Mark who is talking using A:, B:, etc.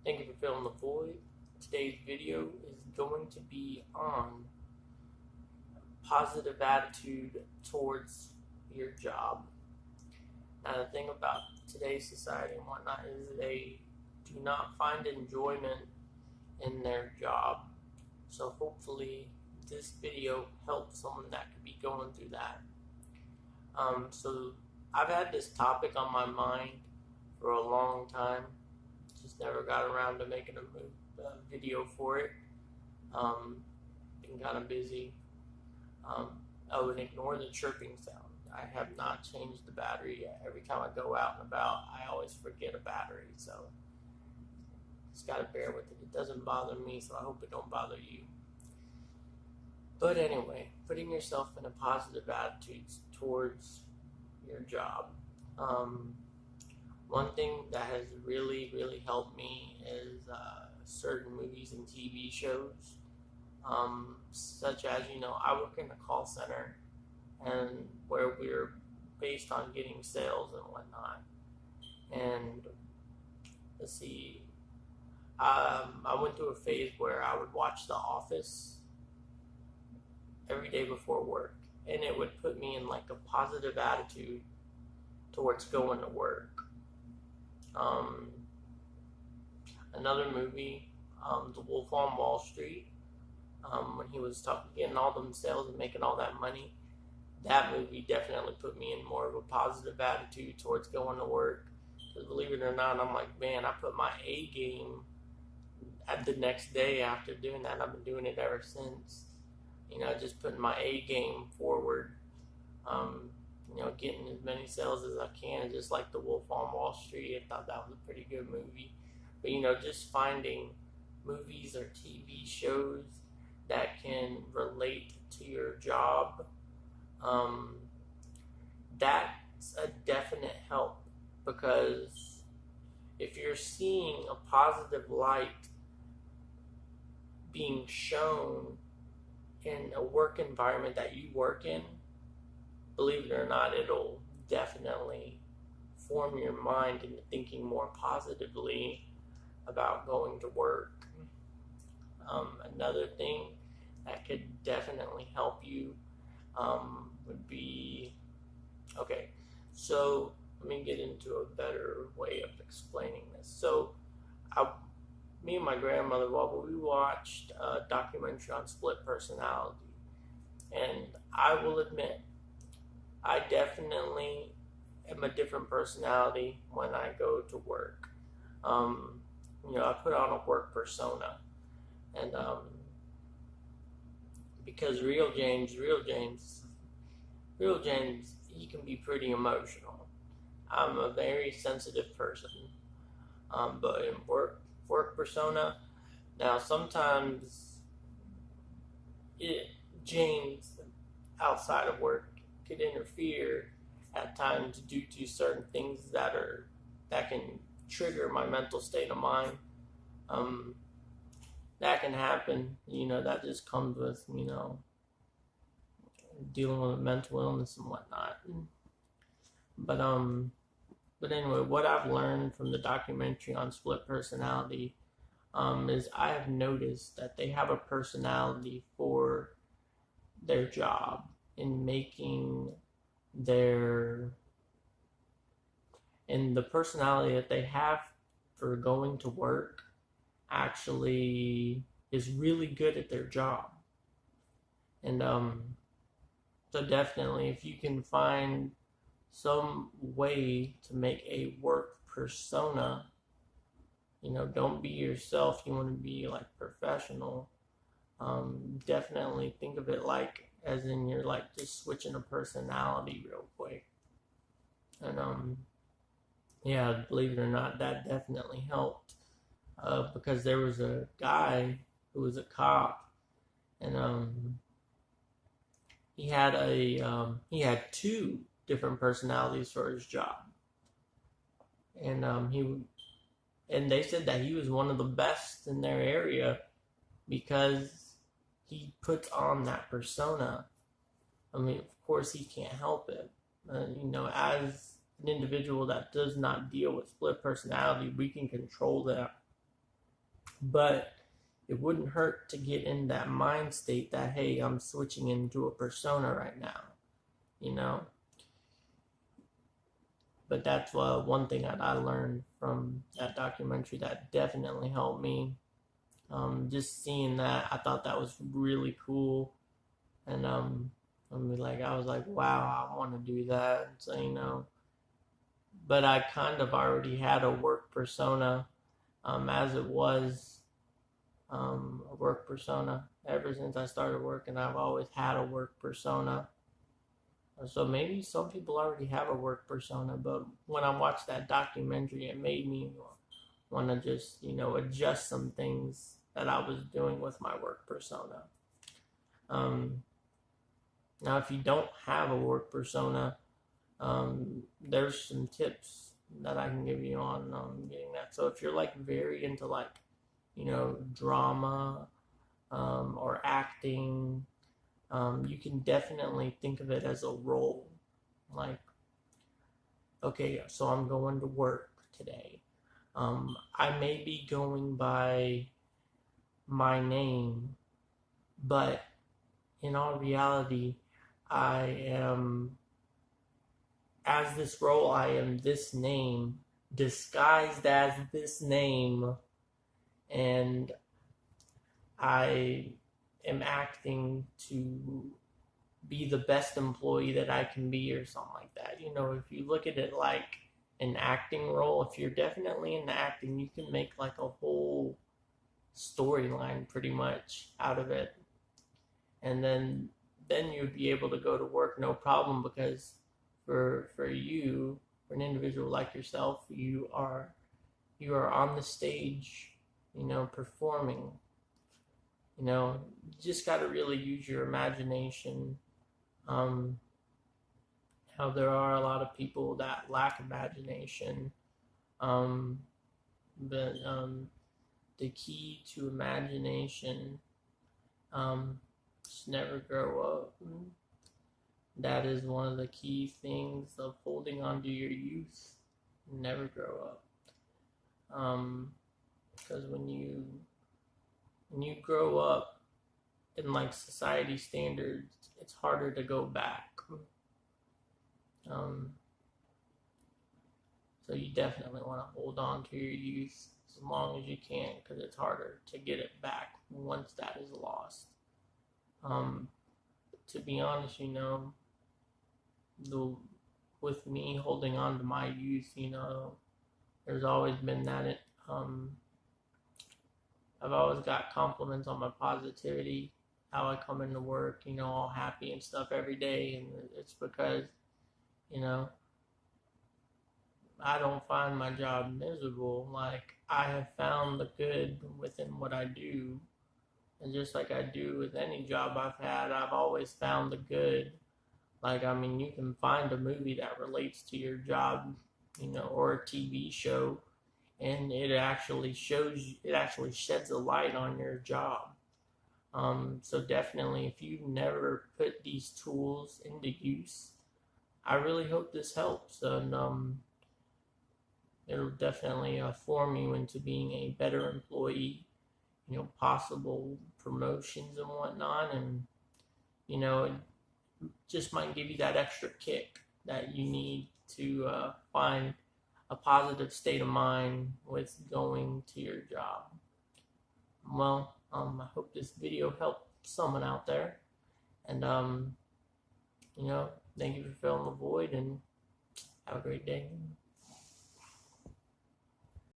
A: Thank you for filling the void. Today's video is going to be on positive attitude towards your job. Now, the thing about today's society and whatnot is they do not find enjoyment in their job. So hopefully this video helps someone that could be going through that. So I've had this topic on my mind for a long time. Just never got around to making a video for it. Been kind of busy. Oh, and ignore the chirping sound. I have not changed the battery yet. Every time I go out and about, I always forget a battery. So just gotta bear with it. It doesn't bother me, so I hope it don't bother you. But anyway, putting yourself in a positive attitude towards your job. One thing that has really helped me is certain movies and TV shows, such as, I work in a call center, and where we're based on getting sales and whatnot. And let's see, I went through a phase where I would watch The Office every day before work, and it would put me in like a positive attitude towards going to work. Another movie, The Wolf on Wall Street, when he was getting all them sales and making all that money, that movie definitely put me in more of a positive attitude towards going to work. Because believe it or not, I'm like, man, I put my A game at the next day after doing that. I've been doing it ever since. Just putting my A game forward. Getting as many sales as I can, just like The Wolf on Wall Street. I thought that was a pretty good movie. But just finding movies or TV shows that can relate to your job, that's a definite help. Because if you're seeing a positive light being shown in a work environment that you work in, believe it or not, it'll definitely form your mind into thinking more positively about going to work. Another thing that could definitely help you would be, okay, so let me get into a better way of explaining this. So me and my grandmother, while we watched a documentary on split personality, and I will admit, I definitely am a different personality when I go to work. I put on a work persona, and because real James, he can be pretty emotional. I'm a very sensitive person, but in work persona, now sometimes James outside of work could interfere at times due to certain things that can trigger my mental state of mind. That can happen. That just comes with dealing with mental illness and whatnot. But anyway, what I've learned from the documentary on split personality is I have noticed that they have a personality for their job, in making and the personality that they have for going to work actually is really good at their job. And so definitely, if you can find some way to make a work persona, don't be yourself, you want to be like professional, definitely think of it like as in you're like just switching a personality real quick. And yeah, believe it or not, that definitely helped, because there was a guy who was a cop, and he had two different personalities for his job, and they said that he was one of the best in their area because he puts on that persona. I mean, of course, he can't help it. As an individual that does not deal with split personality, we can control that But it wouldn't hurt to get in that mind state that, hey, I'm switching into a persona right now, you know? But that's one thing that I learned from that documentary that definitely helped me. Just seeing that, I thought that was really cool. And I was like, wow, I want to do that. So, but I kind of already had a work persona, as it was, a work persona. Ever since I started working, I've always had a work persona. So maybe some people already have a work persona, but when I watched that documentary, it made me want to just, adjust some things that I was doing with my work persona. Now, if you don't have a work persona, there's some tips that I can give you on getting that. So if you're like very into drama or acting, you can definitely think of it as a role. Like, okay, so I'm going to work today. I may be going by my name, but in all reality, as this role, I am this name, disguised as this name, and I am acting to be the best employee that I can be, or something like that. If you look at it like an acting role, if you're definitely into acting, you can make like a whole storyline pretty much out of it. And then you'd be able to go to work no problem, because for an individual like yourself, you are on the stage, performing. You just got to really use your imagination. How there are a lot of people that lack imagination, but the key to imagination, just never grow up. That is one of the key things of holding on to your youth. Never grow up. Because when you grow up in like society standards, it's harder to go back. So you definitely want to hold on to your youth as long as you can, because it's harder to get it back once that is lost. To be honest, with me holding on to my youth, there's always been that. I've always got compliments on my positivity, how I come into work, all happy and stuff every day, and it's because, I don't find my job miserable. Like, I have found the good within what I do. And just like I do with any job I've had, I've always found the good. Like, you can find a movie that relates to your job, or a TV show, and it actually sheds a light on your job. So definitely, if you've never put these tools into use, I really hope this helps. And it'll definitely form you into being a better employee, possible promotions and whatnot. And, it just might give you that extra kick that you need to find a positive state of mind with going to your job. Well, I hope this video helped someone out there. And, thank you for filling the void, and have a great day.